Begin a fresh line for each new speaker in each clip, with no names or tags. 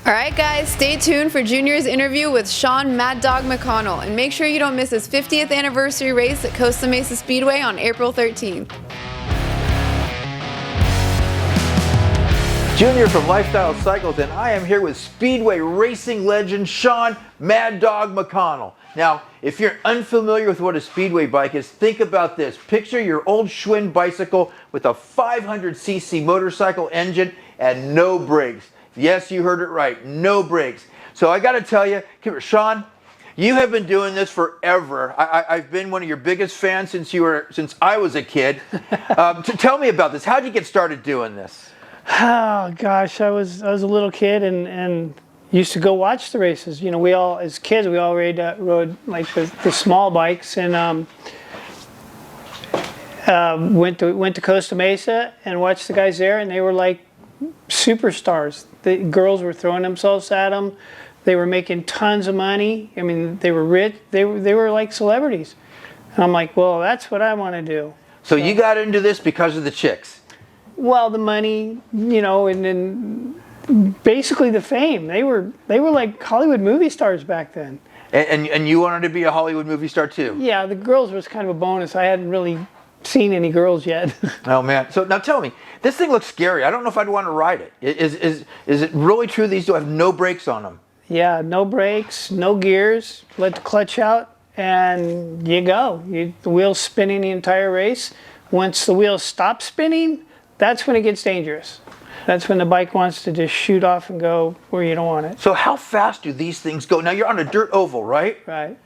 All right, guys, stay tuned for Junior's interview with Shawn Mad Dog McConnell, and make sure you don't miss his 50th anniversary race at Costa Mesa Speedway on April 13th.
Junior from Lifestyle Cycles, and I am here with Speedway racing legend Shawn Mad Dog McConnell. Now, if you're unfamiliar with what a Speedway bike is, think about this. Picture your old Schwinn bicycle with a 500cc motorcycle engine and no brakes. Yes, you heard it right, no brakes. So I got to tell you, Shawn, you have been doing this forever. I've been one of your biggest fans since I was a kid. Tell me about this. How did you get started doing this?
Oh gosh, I was a little kid and used to go watch the races. You know, we all as kids we all rode like the small bikes, and went to Costa Mesa and watched the guys there, and they were like superstars. The girls were throwing themselves at them. They were making tons of money. I mean, they were rich. They were like celebrities. And I'm like, well, that's what I want to do.
So you got into this because of the chicks?
Well, the money, you know, and then basically the fame. They were like Hollywood movie stars back then.
And you wanted to be a Hollywood movie star too?
Yeah, the girls was kind of a bonus. I hadn't really seen any girls yet.
Oh man! So now tell me, this thing looks scary. I don't know if I'd want to ride it. Is it really true these do have no brakes on them?
Yeah, no brakes, no gears. Let the clutch out, and you go. The wheel's spinning the entire race. Once the wheels stop spinning, that's when it gets dangerous. That's when the bike wants to just shoot off and go where you don't want it.
So how fast do these things go? Now you're on a dirt oval, right?
Right.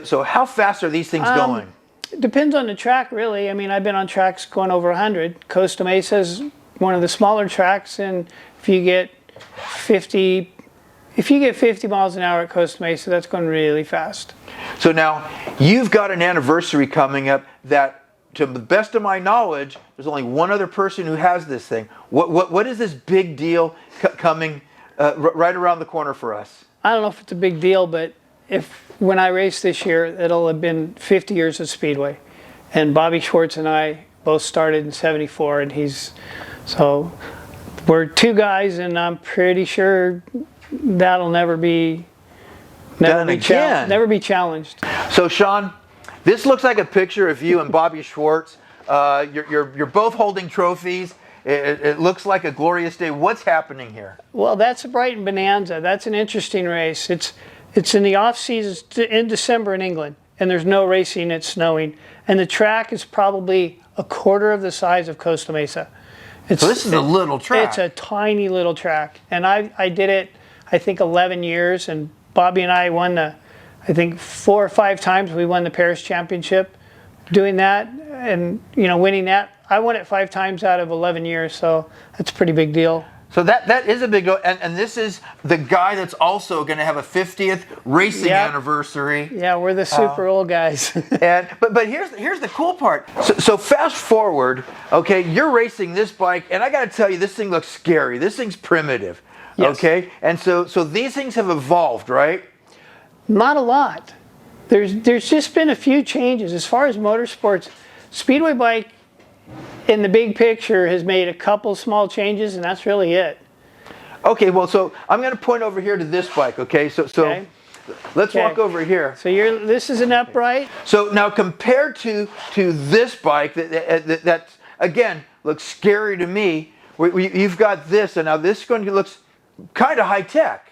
So how fast are these things going?
It depends on the track, really. I mean, I've been on tracks going over 100. Costa Mesa is one of the smaller tracks, and if you get 50 miles an hour at Costa Mesa, that's going really fast.
So now you've got an anniversary coming up that, to the best of my knowledge, there's only one other person who has this thing. What is this big deal coming right around the corner for us?
I don't know if it's a big deal, but when I race this year, it'll have been 50 years of Speedway. And Bobby Schwarz and I both started in '74, and so we're two guys, and I'm pretty sure that'll never be challenged.
So Shawn, this looks like a picture of you and Bobby Schwarz. You're both holding trophies. It looks like a glorious day. What's happening here?
Well, that's a Brighton Bonanza. That's an interesting race. It's in the off season in December in England, and there's no racing. It's snowing, and the track is probably a quarter of the size of Costa Mesa.
So this is a little track.
It's a tiny little track, and I did it, I think 11 years, and Bobby and I won I think 4 or 5 times we won the Paris Championship doing that, and you know, winning that. I won it 5 times out of 11 years, so that's a pretty big deal.
So that is a big deal, and this is the guy that's also going to have a 50th racing anniversary.
Yeah, we're the super old guys.
But here's the cool part. So fast forward, okay, you're racing this bike, and I got to tell you, this thing looks scary. This thing's primitive,
yes.
Okay, and so these things have evolved, right?
Not a lot. There's just been a few changes as far as motorsports. Speedway bike, in the big picture, has made a couple small changes, and that's really it.
Okay, well, so I'm going to point over here to this bike, okay? So let's walk over here.
So this is an upright.
So now compared to this bike, that again looks scary to me. You've got this, and now this looks kind of high tech.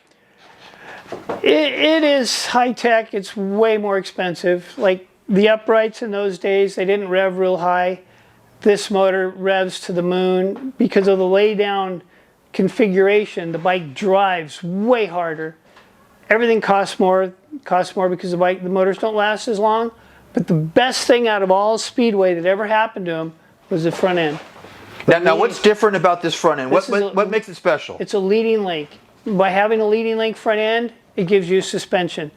It is high tech. It's way more expensive. Like the uprights in those days, they didn't rev real high. This motor revs to the moon because of the lay-down configuration. The bike drives way harder. Everything costs more because the motors don't last as long. But the best thing out of all Speedway that ever happened to them was the front end.
Now what's different about this front end? What makes it special?
It's a leading link. By having a leading link front end, it gives you suspension.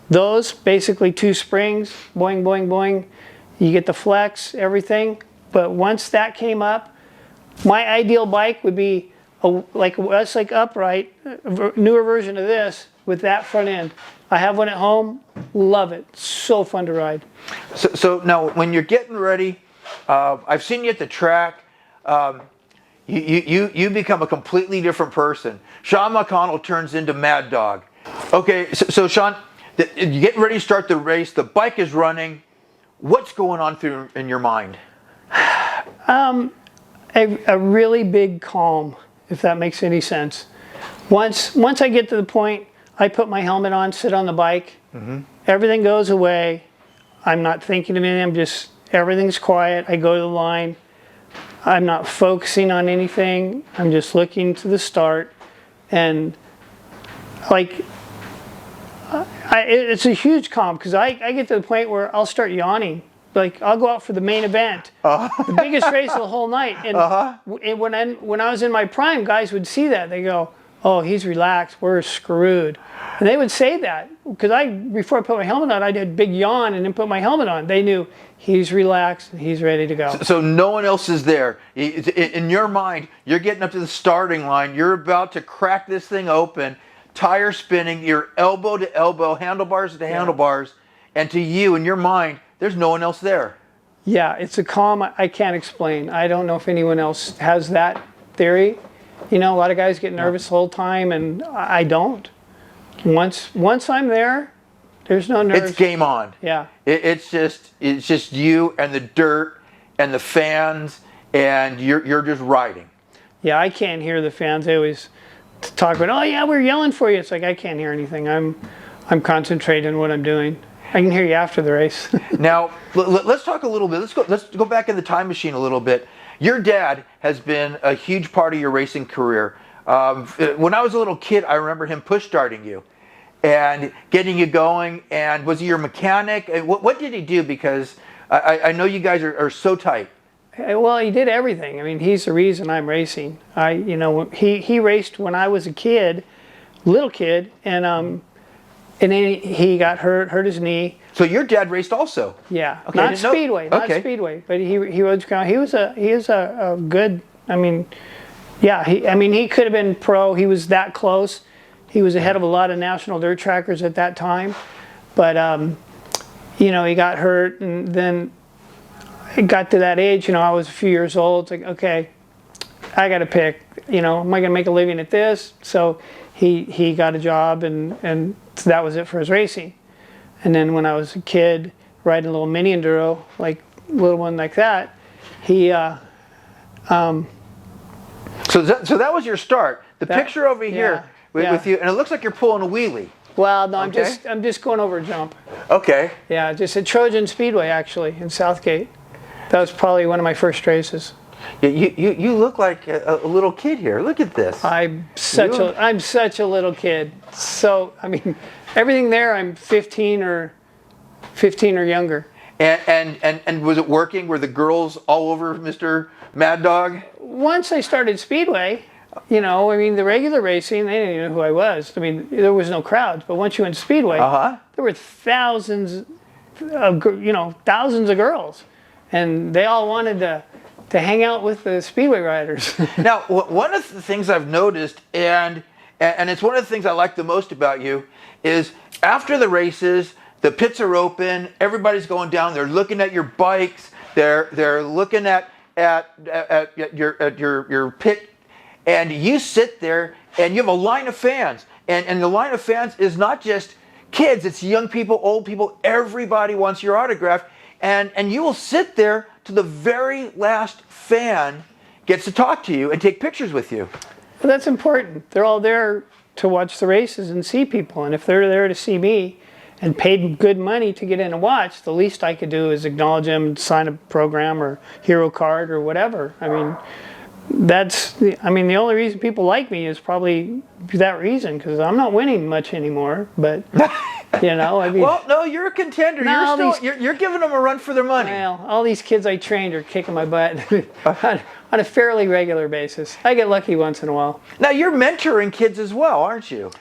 Those, basically 2 springs, boing, boing, boing. You get the flex, everything. But once that came up, my ideal bike would be like upright, a newer version of this with that front end. I have one at home, love it. So fun to ride.
So now when you're getting ready, I've seen you at the track. You become a completely different person. Shawn McConnell turns into Mad Dog. Okay, so Shawn, you get ready to start the race. The bike is running. What's going on in your mind?
A really big calm, if that makes any sense. Once I get to the point, I put my helmet on, sit on the bike. Everything goes away. I'm not thinking of anything. Everything's quiet. I go to the line. I'm not focusing on anything. I'm just looking to the start, and like it's a huge calm because I get to the point where I'll start yawning. Like I'll go out for the main event, the biggest race of the whole night, and when I was in my prime, guys would see that. They go, "Oh, he's relaxed. We're screwed," and they would say that because before I put my helmet on, I did a big yawn and then put my helmet on. They knew he's relaxed and he's ready to go.
So no one else is there. In your mind, you're getting up to the starting line. You're about to crack this thing open, tire spinning. You're elbow to elbow, handlebars to handlebars, and to you, in your mind, there's no one else there.
Yeah, it's a calm I can't explain. I don't know if anyone else has that theory. You know, a lot of guys get nervous the whole time, and I don't. Once I'm there, there's no nerves.
It's game on.
Yeah.
It's just you and the dirt and the fans, and you're just riding.
Yeah, I can't hear the fans. They always talk about, "Oh yeah, we're yelling for you." It's like I can't hear anything. I'm concentrating on what I'm doing. I can hear you after the race.
Now, let's talk a little bit. Let's go back in the time machine a little bit. Your dad has been a huge part of your racing career. When I was a little kid, I remember him push starting you and getting you going. And was he your mechanic? What did he do? Because I know you guys are so tight.
Well, he did everything. I mean, he's the reason I'm racing. He raced when I was a kid, little kid, and then he got hurt his knee.
So your dad raced also?
Yeah,
okay,
not Speedway, not Speedway, but he was a good. I mean, yeah, he could have been pro. He was that close. He was ahead of a lot of national dirt trackers at that time, but he got hurt, and then it got to that age. I was a few years old. It's like, okay, I got to pick. Am I going to make a living at this? So he got a job, and so that was it for his racing. And then when I was a kid, riding a little mini enduro, like a little one like that, he.
So that was your start. The picture over here with you, and it looks like you're pulling a wheelie.
Well, no, I'm just going over a jump.
Okay.
Yeah, just at Trojan Speedway actually in Southgate. That was probably one of my first races.
Yeah, you look like a little kid here. Look at this.
I'm such a little kid. So I mean, everything there, I'm 15 or younger.
And was it working? Were the girls all over Mr. Mad Dog?
Once I started Speedway, I mean, the regular racing, they didn't even know who I was. I mean, there was no crowds. But once you went Speedway, there were thousands of girls, and they all wanted to hang out with the Speedway Riders.
Now, one of the things I've noticed, and it's one of the things I like the most about you, is after the races, the pits are open, everybody's going down, they're looking at your bikes, they're looking at your pit, and you sit there and you have a line of fans, and the line of fans is not just kids, it's young people, old people, everybody wants your autograph, and you will sit there to the very last fan gets to talk to you and take pictures with you.
Well, that's important. They're all there to watch the races and see people, and if they're there to see me and paid good money to get in and watch, the least I could do is acknowledge them, sign a program or hero card or whatever. I mean, the only reason people like me is probably that reason, because I'm not winning much anymore, but I mean.
Well, no, you're a contender.
No,
you're giving them a run for their money.
Well, all these kids I trained are kicking my butt on a fairly regular basis. I get lucky once in a while.
Now, you're mentoring kids as well, aren't you?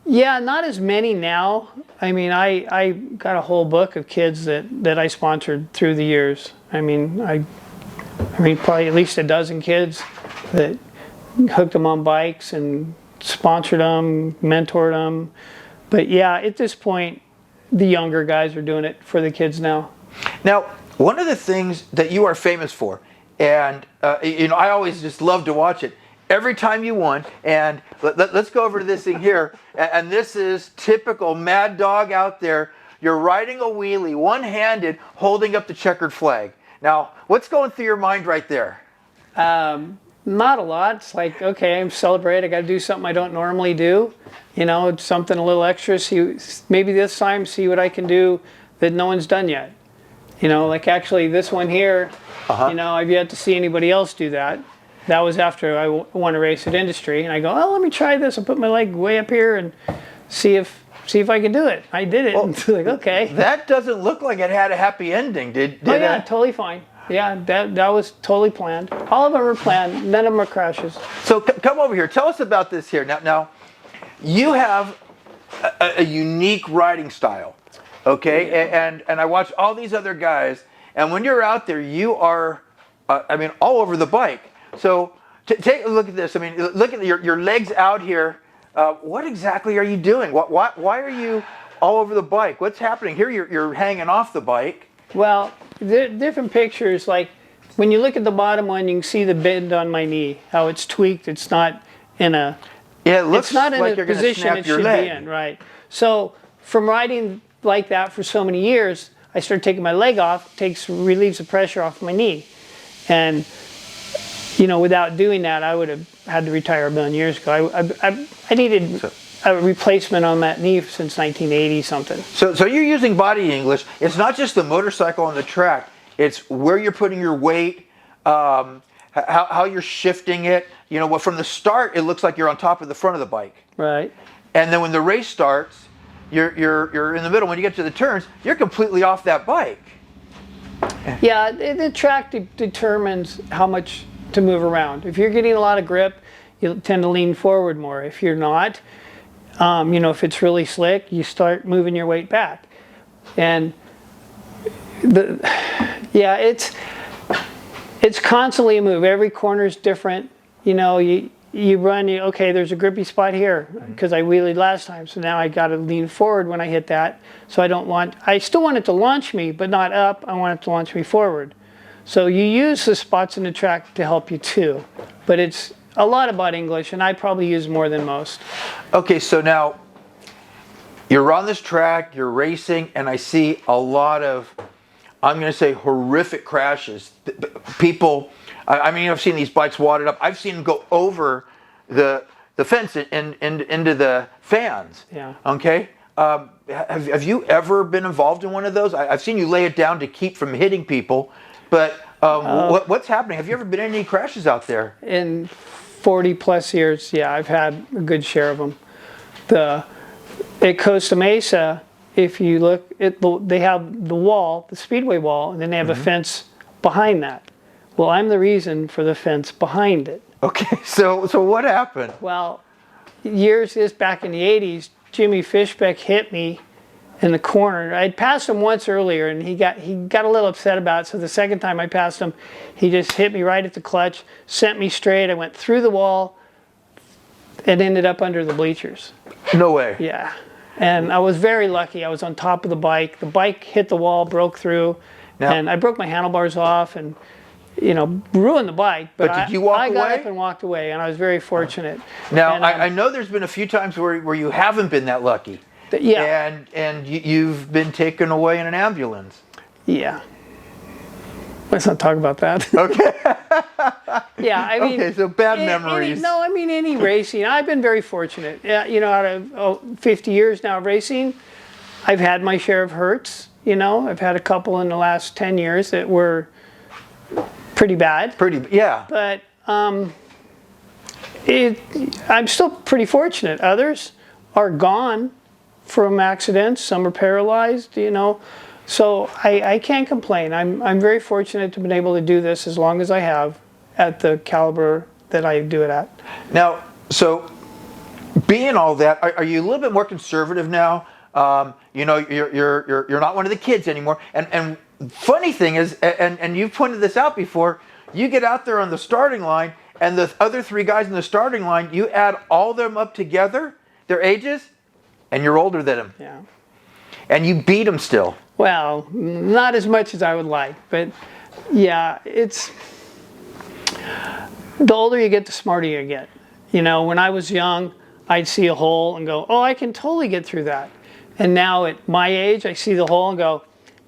Yeah, not as many now. I mean, I got a whole book of kids that I sponsored through the years. I mean, probably at least a dozen kids that hooked them on bikes and sponsored them, mentored them. But yeah, at this point, the younger guys are doing it for the kids now.
Now, one of the things that you are famous for, And you know, I always just love to watch it. Every time you won, and let's go over to this thing here. And this is typical Mad Dog out there. You're riding a wheelie, one-handed, holding up the checkered flag. Now, what's going through your mind right there?
Not a lot. It's like, okay, I'm celebrating. I got to do something I don't normally do. You know, it's something a little extra. See, maybe this time, see what I can do that no one's done yet. You know, like actually this one here, you know, I've yet to see anybody else do that. That was after I won a race at Industry, and I go, oh, let me try this. I'll put my leg way up here and see if I can do it. I did it. Well, and like, okay.
That doesn't look like it had a happy ending. Did
oh yeah,
it?
Totally fine. Yeah, that was totally planned. All of them were planned. None of them are crashes.
So come over here. Tell us about this here. Now you have a unique riding style, okay? Yeah. And I watch all these other guys, and when you're out there, you are, I mean, all over the bike. So take a look at this. I mean, look at your legs out here. What exactly are you doing? Why are you all over the bike? What's happening here? You're hanging off the bike.
Well, different pictures. Like when you look at the bottom one, you can see the bend on my knee, how it's tweaked. It's not in a
it looks
it's not in
like
a position it should be in, right? So from riding like that for so many years, I started taking my leg off, relieves the pressure off my knee, and you know, without doing that, I would have had to retire a million years ago. I needed a replacement on that knee since 1980 something.
So you're using body English. It's not just the motorcycle on the track. It's where you're putting your weight, how you're shifting it. You know, from the start, it looks like you're on top of the front of the bike.
Right.
And then when the race starts, you're in the middle. When you get to the turns, you're completely off that bike.
Yeah, the track determines how much to move around. If you're getting a lot of grip, you'll tend to lean forward more. If you're not, you know, if it's really slick, you start moving your weight back. And yeah, it's constantly a move. Every corner is different. You know, you run, okay, there's a grippy spot here because I wheelied last time, so now I got to lean forward when I hit that. So I still want it to launch me, but not up. I want it to launch me forward. So you use the spots in the track to help you too, but it's a lot about English, and I probably use more than most.
Okay, so now you're on this track, you're racing, and I see a lot of, I'm going to say, horrific crashes. People, I mean, I've seen these bikes wadded up. I've seen them go over the fence and into the fans.
Yeah.
Okay. Have you ever been involved in one of those? I've seen you lay it down to keep from hitting people. But what's happening? Have you ever been in any crashes out there?
In 40 plus years, yeah, I've had a good share of them. At Costa Mesa, if you look, they have the wall, the Speedway wall, and then they have a fence behind that. Well, I'm the reason for the fence behind it.
Okay, so what happened?
Well, back in the 80s, Jimmy Fishbeck hit me in the corner. I'd passed him once earlier, and he got a little upset about it. So the second time I passed him, he just hit me right at the clutch, sent me straight. I went through the wall and ended up under the bleachers.
No way.
Yeah, and I was very lucky. I was on top of the bike. The bike hit the wall, broke through, and I broke my handlebars off, and you know, ruined the bike. But
did you walk away?
I got up and walked away, and I was very fortunate.
Now,
and,
I know there's been a few times where you haven't been that lucky.
Yeah.
And you've been taken away in an ambulance.
Yeah. Let's not talk about that.
Okay.
Yeah, I mean.
Okay, so bad memories.
I mean any racing. I've been very fortunate. You know, out of 50 years now of racing, I've had my share of hurts. You know, I've had a couple in the last 10 years that were pretty bad.
Yeah.
But I'm still pretty fortunate. Others are gone from accidents. Some are paralyzed, you know. So I can't complain. I'm very fortunate to have been able to do this as long as I have at the caliber that I do it at.
Now, so being all that, are you a little bit more conservative now? You know, you're not one of the kids anymore. And funny thing is, and you've pointed this out before, you get out there on the starting line, and the other three guys in the starting line, you add all of them up together, their ages, and you're older than them.
Yeah.
And you beat them still.
Well, not as much as I would like, but yeah, it's The older you get, the smarter you get. You know, when I was young, I'd see a hole and go, oh, I can totally get through that. And now at my age, I see the hole and go,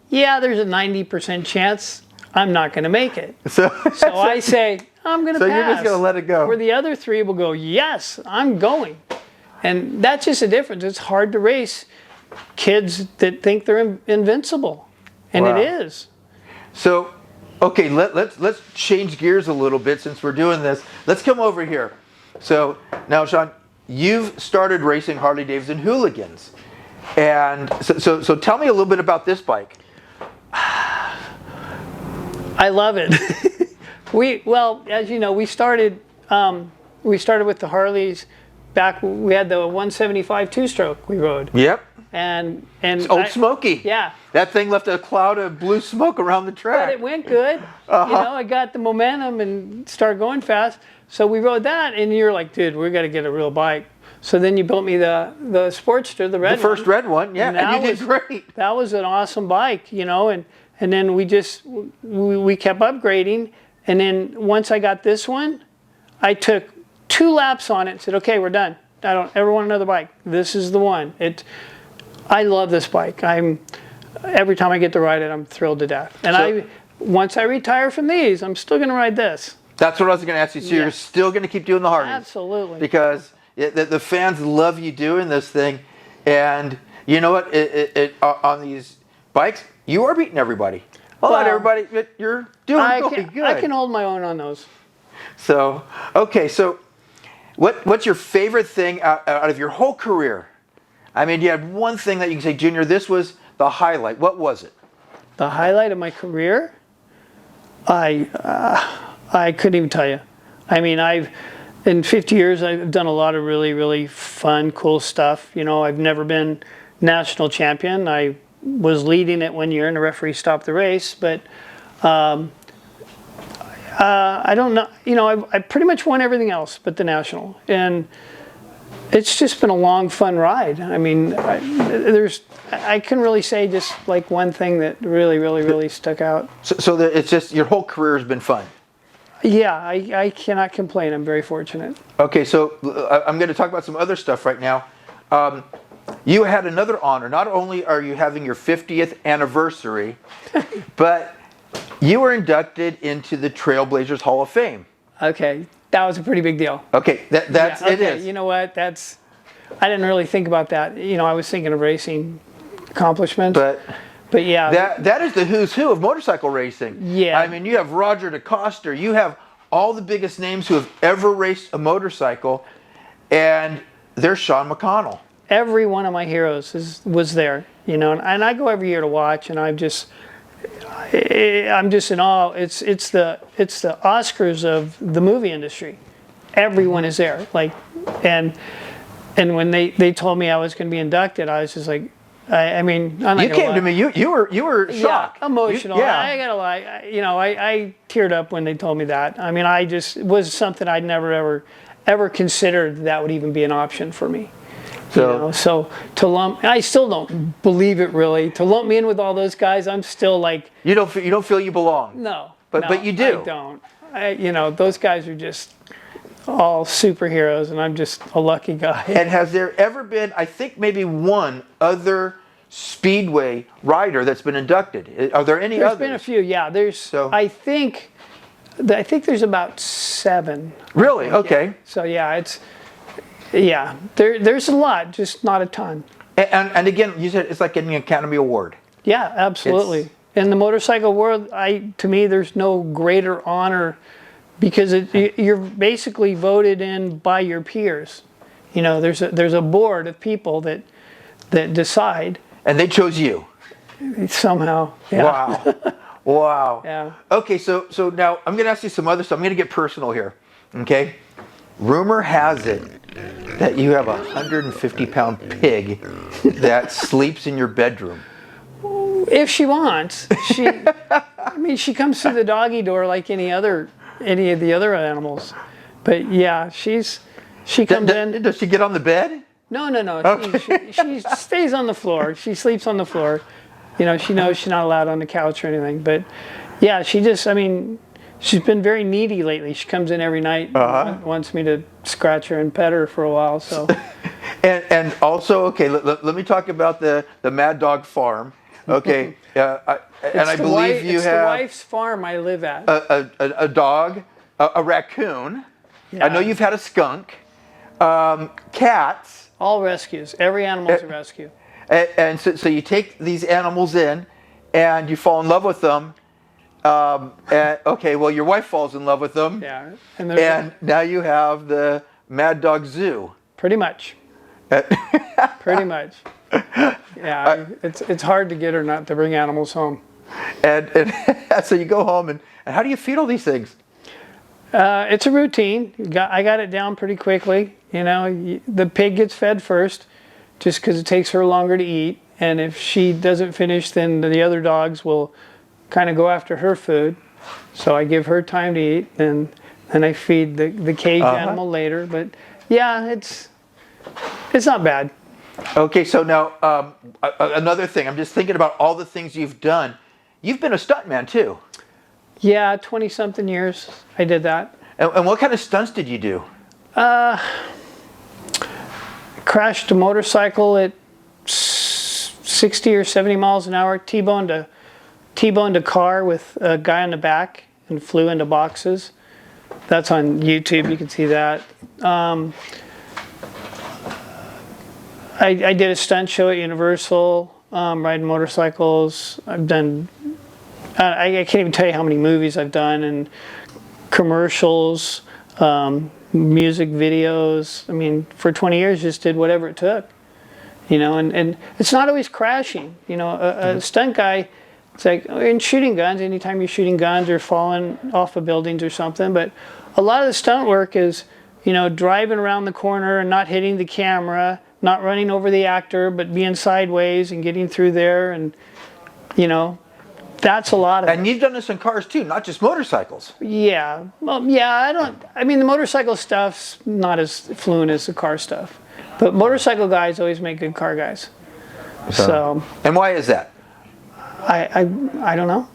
yeah, there's a 90% chance I'm not going to make it. So I say, I'm going to pass.
So you're just going to let it go.
Where the other three will go, yes, I'm going. And that's just a difference. It's hard to race kids that think they're invincible. And
Wow.
it is.
So, okay, let's change gears a little bit since we're doing this. Let's come over here. So now, Shawn, you've started racing Harley-Davidson hooligans. And so tell me a little bit about this bike.
I love it. Well, as you know, we started with the Harleys back. We had the 175 two-stroke we rode.
Yep.
And
It's Old Smoky.
Yeah.
That thing left a cloud of blue smoke around the track.
But it went good. You know, I got the momentum and started going fast. So we rode that, and you're like, dude, we got to get a real bike. So then you built me the Sportster, the red one.
The first red one, yeah, and you did great.
That was an awesome bike, you know, and then we kept upgrading. And then once I got this one, I took 2 laps on it and said, okay, we're done. I don't ever want another bike. This is the one. I love this bike. Every time I get to ride it, I'm thrilled to death. And once I retire from these, I'm still going to ride this.
That's what I was going to ask you. So you're still going to keep doing the Harleys?
Absolutely.
Because the fans love you doing this thing. And you know what? On these bikes, you are beating everybody. Not everybody, but you're doing really good.
I can hold my own on those.
So, okay, so what's your favorite thing out of your whole career? I mean, you had one thing that you can say, Junior, this was the highlight. What was it?
The highlight of my career? I couldn't even tell you. I mean, in 50 years, I've done a lot of really, really fun, cool stuff. You know, I've never been national champion. I was leading it one year and the referee stopped the race, but I don't know. You know, I pretty much won everything else but the national. And it's just been a long, fun ride. I mean, I couldn't really say just like one thing that really, really, really stuck out.
So it's just your whole career has been fun.
Yeah, I cannot complain. I'm very fortunate.
Okay, so I'm going to talk about some other stuff right now. You had another honor. Not only are you having your 50th anniversary, but you were inducted into the Trailblazers Hall of Fame.
Okay, that was a pretty big deal.
Okay, it is.
You know what? I didn't really think about that. You know, I was thinking of racing accomplishments. But yeah.
That is the who's who of motorcycle racing.
Yeah.
I mean, you have Roger DeCoster. You have all the biggest names who have ever raced a motorcycle, and there's Shawn McConnell.
Every one of my heroes was there, you know, and I go every year to watch, and I'm just in awe. It's the Oscars of the movie industry. Everyone is there, like, and when they told me I was going to be inducted, I was just like, I mean, I'm not
you came to me. You were shocked.
Yeah, emotional. I gotta lie. You know, I teared up when they told me that. I mean, it was something I'd never ever considered that would even be an option for me. So to lump, I still don't believe it really. To lump me in with all those guys, I'm still like,
you don't feel you belong.
No,
but you do.
I don't. You know, those guys are just all superheroes, and I'm just a lucky guy.
And has there ever been, I think maybe one other Speedway rider that's been inducted? Are there any others?
There's been a few, yeah. I think there's about 7.
Really? Okay.
Yeah. So yeah, there's a lot, just not a ton.
And again, you said it's like getting an Academy Award.
Yeah, absolutely. In the motorcycle world, to me, there's no greater honor, because you're basically voted in by your peers. You know, there's a board of people that decide. And
they chose you.
Somehow. Yeah.
Wow. Wow.
Yeah.
Okay, so now I'm going to ask you some other stuff. I'm going to get personal here. Okay? Rumor has it that you have a 150-pound pig that sleeps in your bedroom.
If she wants. I mean, she comes through the doggy door like any of the other animals. But yeah, she comes in.
Does she get on the bed?
No.
Okay.
She stays on the floor. She sleeps on the floor. You know, she knows she's not allowed on the couch or anything. But yeah, she she's been very needy lately. She comes in every night, wants me to scratch her and pet her for a while. So,
and also, okay, let me talk about the Mad Dog Farm. Okay, I believe you
have the wife's farm I live at.
A dog, a raccoon.
Yeah.
I know you've had a skunk, cats.
All rescues. Every animal's a rescue.
And so you take these animals in, and you fall in love with them. Okay, well, your wife falls in love with them.
Yeah.
And now you have the Mad Dog Zoo.
Pretty much. Pretty much. Yeah, it's hard to get her not to bring animals home.
And so you go home, and how do you feed all these things?
It's a routine. I got it down pretty quickly. You know, the pig gets fed first, just because it takes her longer to eat. And if she doesn't finish, then the other dogs will kind of go after her food. So I give her time to eat, and I feed the caged animal later. But yeah, it's not bad.
Okay, so now another thing. I'm just thinking about all the things you've done. You've been a stuntman too.
Yeah, 20-something years I did that.
And what kind of stunts did you do?
Crashed a motorcycle at 60 or 70 miles an hour. T-boned a car with a guy on the back and flew into boxes. That's on YouTube. You can see that. I did a stunt show at Universal, riding motorcycles. I've done, I can't even tell you how many movies I've done, and commercials, music videos. I mean, for 20 years, just did whatever it took. You know, and it's not always crashing. You know, a stunt guy, it's like in shooting guns, anytime you're shooting guns or falling off of buildings or something. But a lot of the stunt work is, you know, driving around the corner and not hitting the camera, not running over the actor, but being sideways and getting through there. And, you know, that's a lot of
And you've done this in cars too, not just motorcycles.
Yeah. Well, yeah, I mean, the motorcycle stuff's not as fluent as the car stuff. But motorcycle guys always make good car guys. So
and why is that?
I don't know.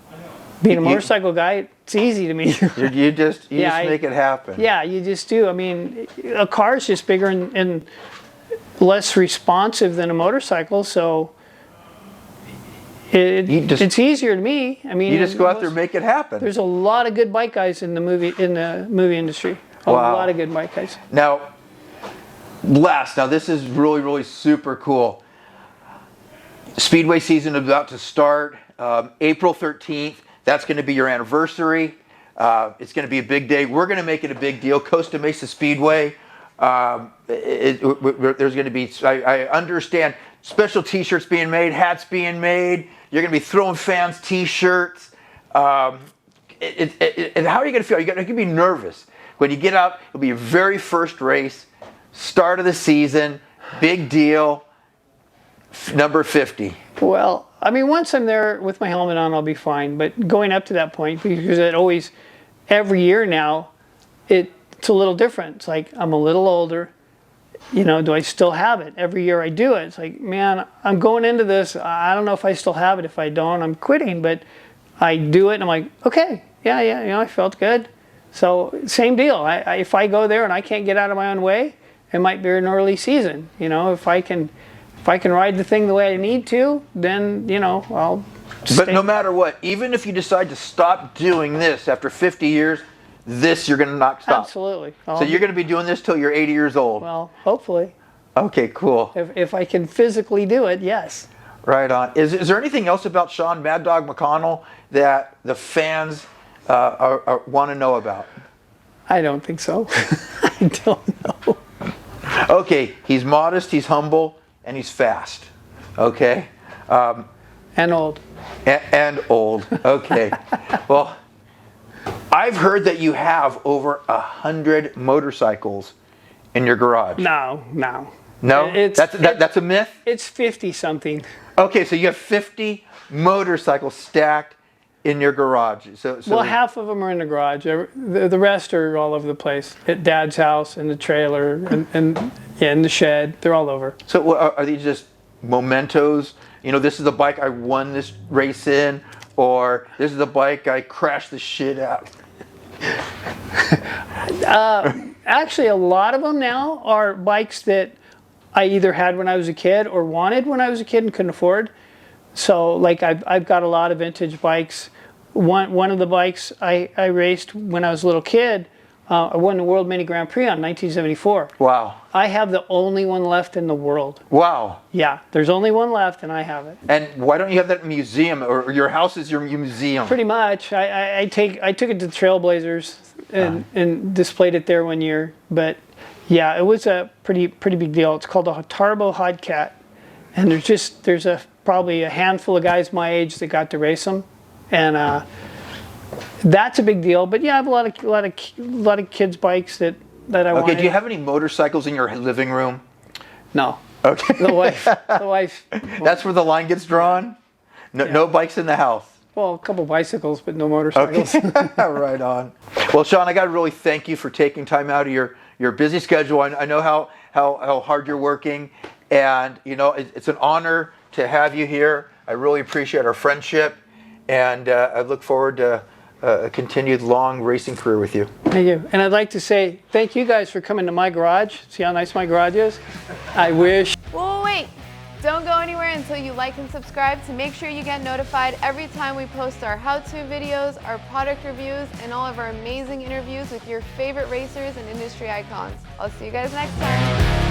Being a motorcycle guy, it's easy to me.
you just make it happen.
Yeah, you just do. I mean, a car's just bigger and less responsive than a motorcycle, so it's easier to me. I mean,
you just go out there and make it happen.
There's a lot of good bike guys in the movie industry. A lot of good bike guys.
Now this is really, really super cool. Speedway season is about to start. April 13th. That's going to be your anniversary. It's going to be a big day. We're going to make it a big deal. Costa Mesa Speedway. There's going to be, I understand, special T-shirts being made, hats being made. You're going to be throwing fans T-shirts. And how are you going to feel? You're going to be nervous. When you get out, it'll be your very first race, start of the season, big deal, number 50.
Well, I mean, once I'm there with my helmet on, I'll be fine. But going up to that point, because every year now, it's a little different. It's like, I'm a little older. You know, do I still have it? Every year I do it. It's like, man, I'm going into this. I don't know if I still have it. If I don't, I'm quitting. But I do it, and I'm like, okay, yeah, you know, I felt good. So same deal. If I go there and I can't get out of my own way, it might be an early season. You know, if I can ride the thing the way I need to, then, you know, I'll stay.
But no matter what, even if you decide to stop doing this after 50 years, you're going to not stop.
Absolutely.
So you're going to be doing this till you're 80 years old.
Well, hopefully.
Okay, cool.
If I can physically do it, yes.
Right on. Is there anything else about Shawn Mad Dog McConnell that the fans want to know about?
I don't think so. I don't know.
Okay, he's modest, he's humble, and he's fast. Okay?
And old.
And old. Okay. Well, I've heard that you have over 100 motorcycles in your garage.
No.
No? That's a myth?
It's 50-something.
Okay, so you have 50 motorcycles stacked in your garage.
Well, half of them are in the garage. The rest are all over the place. At Dad's house, in the trailer, and in the shed. They're all over.
So are these just mementos? You know, this is the bike I won this race in, or this is the bike I crashed the shit out.
Actually, a lot of them now are bikes that I either had when I was a kid or wanted when I was a kid and couldn't afford. So like I've got a lot of vintage bikes. One of the bikes I raced when I was a little kid, I won the World Mini Grand Prix on 1974.
Wow.
I have the only one left in the world.
Wow.
Yeah, there's only one left and I have it.
And why don't you have that museum, or your house is your museum?
Pretty much. I took it to the Trailblazers and displayed it there one year. But yeah, it was a pretty big deal. It's called a Turbo Hotcat. And there's probably a handful of guys my age that got to race them. And that's a big deal. But yeah, I have a lot of kids' bikes that I wanted.
Okay, do you have any motorcycles in your living room?
No.
Okay.
The wife.
That's where the line gets drawn? No,
Yeah.
no bikes in the house?
Well, a couple bicycles, but no motorcycles.
Okay. Right on. Well, Shawn, I got to really thank you for taking time out of your busy schedule. I know how hard you're working, and you know it's an honor to have you here. I really appreciate our friendship, and I look forward to a continued long racing career with you.
Thank you. And I'd like to say thank you guys for coming to my garage. See how nice my garage is? I wish.
Whoa, wait! Don't go anywhere until you like and subscribe to make sure you get notified every time we post our how-to videos, our product reviews, and all of our amazing interviews with your favorite racers and industry icons. I'll see you guys next time.